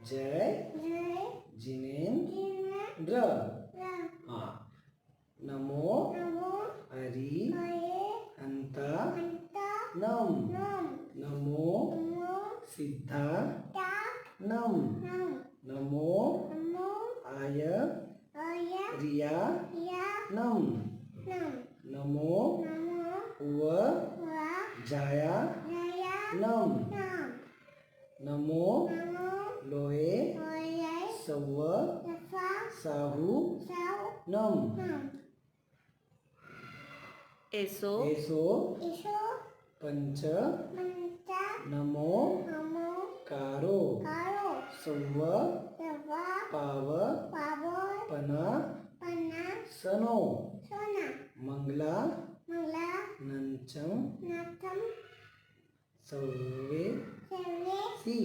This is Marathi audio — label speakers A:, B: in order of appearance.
A: जय जिनेंद्र हाँ नमो हरि हंत नम नमो सिद्धा नम नमो आय रिया नम नमो उव जाया नम नमो लोए सव साहू नम
B: एसो
A: पंच नमो कारो सव्व पाव पना सनो मंगला नंचम सव्वे सी